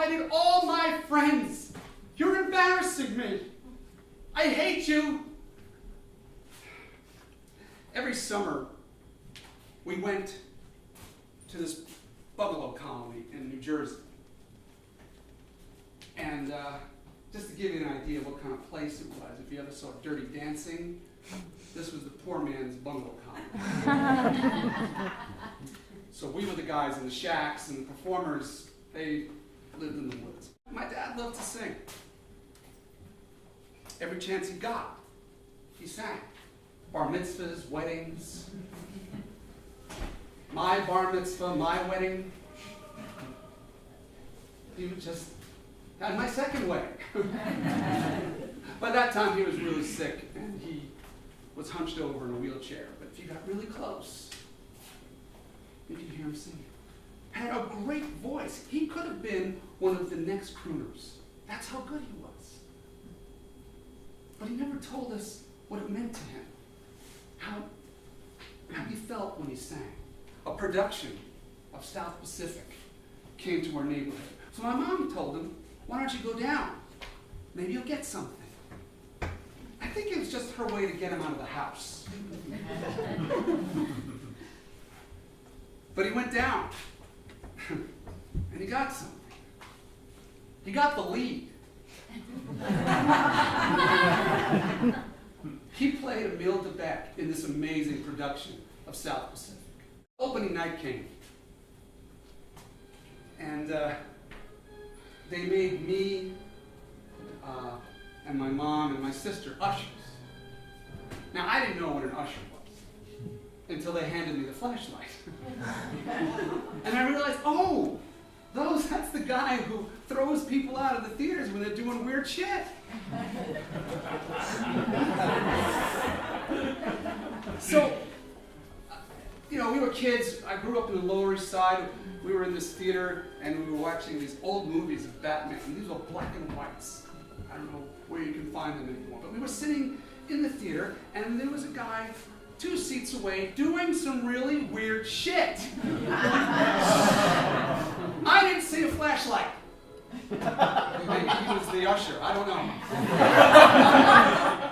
invited all my friends. You're embarrassing me. I hate you. Every summer, we went to this bungalow colony in New Jersey. And just to give you an idea of what kind of place it was, if you ever saw Dirty Dancing, this was the poor man's bungalow colony. So we were the guys in the shacks, and the performers, they lived in the woods. My dad loved to sing. Every chance he got, he sang. Bar mitzvahs, weddings. My bar mitzvah, my wedding. He would just had my second wedding. By that time, he was really sick, and he was hunched over in a wheelchair. But if you got really close, you could hear him singing. Had a great voice. He could have been one of the next crooners. That's how good he was. But he never told us what it meant to him. How he felt when he sang. A production of South Pacific came to our neighborhood. So my mom told him, why don't you go down? Maybe you'll get something. I think it was just her way to get him out of the house. But he went down, and he got something. He got the lead. He played Emile DeBeck in this amazing production of South Pacific. Opening night came, and they made me and my mom and my sister ushers. Now, I didn't know what an usher was until they handed me the flashlight. And I realized, oh, that's the guy who throws people out of the theaters when they're doing weird shit. So, we were kids. I grew up in the Lower East Side. We were in this theater, and we were watching these old movies of Batman. And these were black and whites. I don't know where you can find them anymore. But we were sitting in the theater, and there was a guy 2 seats away doing some really weird shit. I didn't see a flashlight. Maybe he was the usher. I don't know.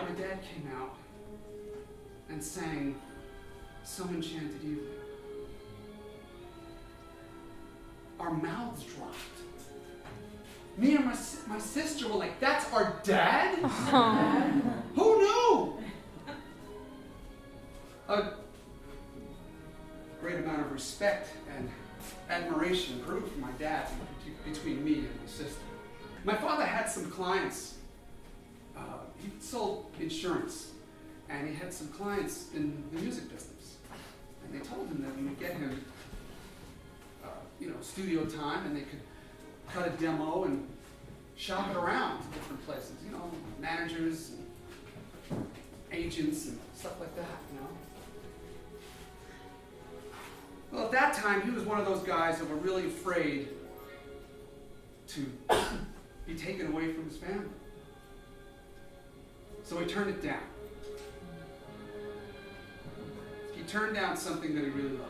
My dad came out and sang Some Enchanted Evening. Our mouths dropped. Me and my sister were like, that's our dad? Who knew? A great amount of respect and admiration grew from my dad between me and my sister. My father had some clients. He sold insurance, and he had some clients in the music business. And they told him that we would get him studio time, and they could cut a demo and shop it around to different places, managers and agents and stuff like that, Well, at that time, he was one of those guys that were really afraid to be taken away from his family. So he turned it down. He turned down something that he really loved.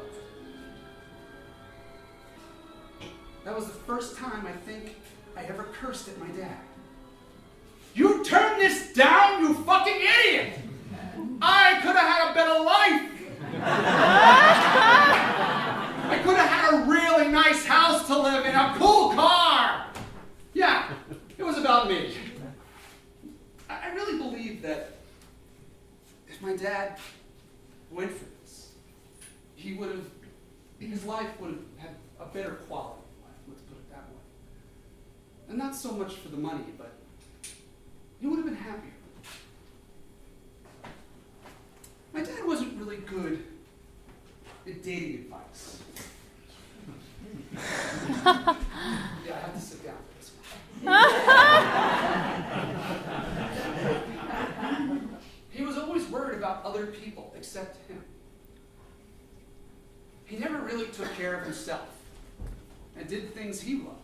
That was the first time, I think, I ever cursed at my dad. You turned this down, you fucking idiot! I could have had a better life! I could have had a really nice house to live in, a cool car! Yeah, it was about me. I really believe that if my dad went for this, his life would have had a better quality. Let's put it that way. And not so much for the money, but he would have been happier. My dad wasn't really good at dating advice. Yeah, I have to sit down for this one. He was always worried about other people except him. He never really took care of himself and did things he loved.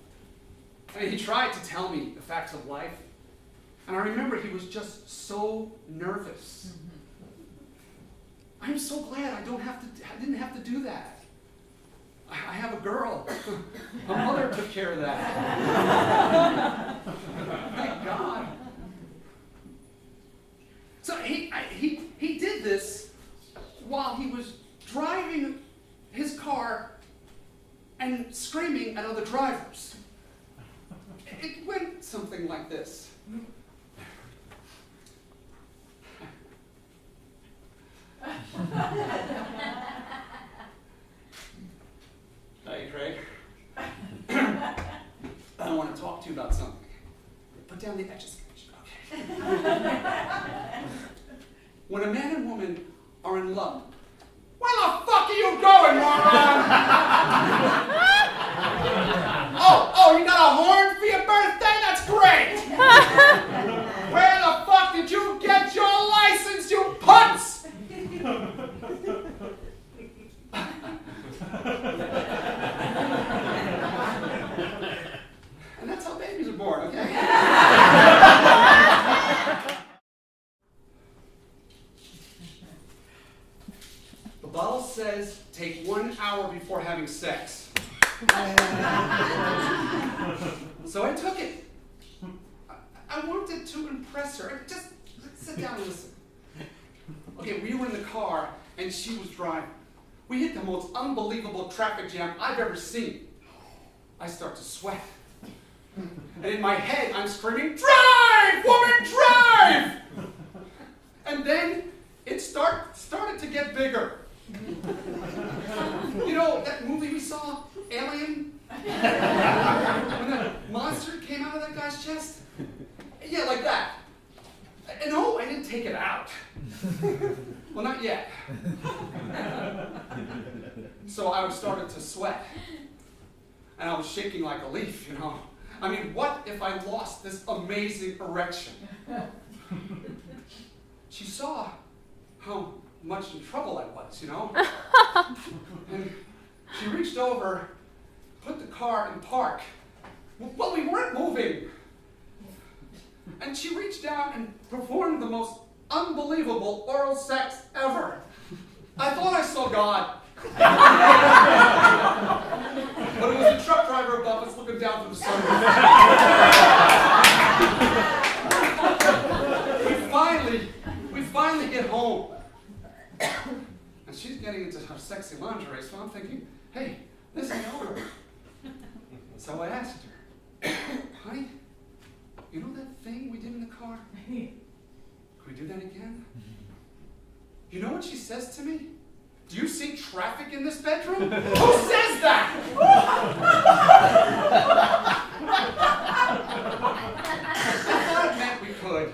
I mean, he tried to tell me the facts of life, and I remember he was just so nervous. I'm so glad I didn't have to do that. I have a girl My mother took care of that. Thank God. So he did this while he was driving his car and screaming at other drivers. It went something like this. Hey, Craig. I want to talk to you about something. Put down the etch-a-sketch, okay? When a man and woman are in love, where the fuck are you going, moron? Oh, you got a horn for your birthday? That's great! Where the fuck did you get your license, you putz? And that's how babies are born, okay? The bottle says take 1 hour before having sex. So I took it. I wanted to impress her. Just sit down and listen. Okay, we were in the car and she was driving. We hit the most unbelievable traffic jam I've ever seen. I start to sweat. And in my head, I'm screaming, "Drive, woman, drive!" And then it started to get bigger. You know that movie we saw, Alien? When that monster came out of that guy's chest? Yeah, like that. And no, I didn't take it out. Well, not yet. So I started to sweat. And I was shaking like a leaf, you know. I mean, what if I lost this amazing erection? She saw how much in trouble I was, you know. And she reached over, put the car in park. Well, we weren't moving. And she reached down and performed the most unbelievable oral sex ever. I thought I saw God. But it was a truck driver above us looking down from the sunroof. we finally get home. And she's getting into her sexy lingerie, so I'm thinking, hey, this ain't over. So I asked her, honey, you know that thing we did in the car? Can we do that again? You know what she says to me? Do you see traffic in this bedroom? Who says that? I thought it meant we could.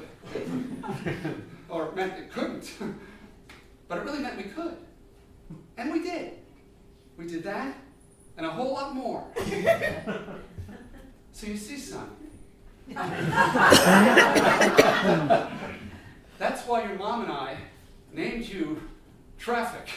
Or it meant it couldn't. But it really meant we could. And we did. We did that, and a whole lot more. So you see, son, that's why your mom and I named you Traffic.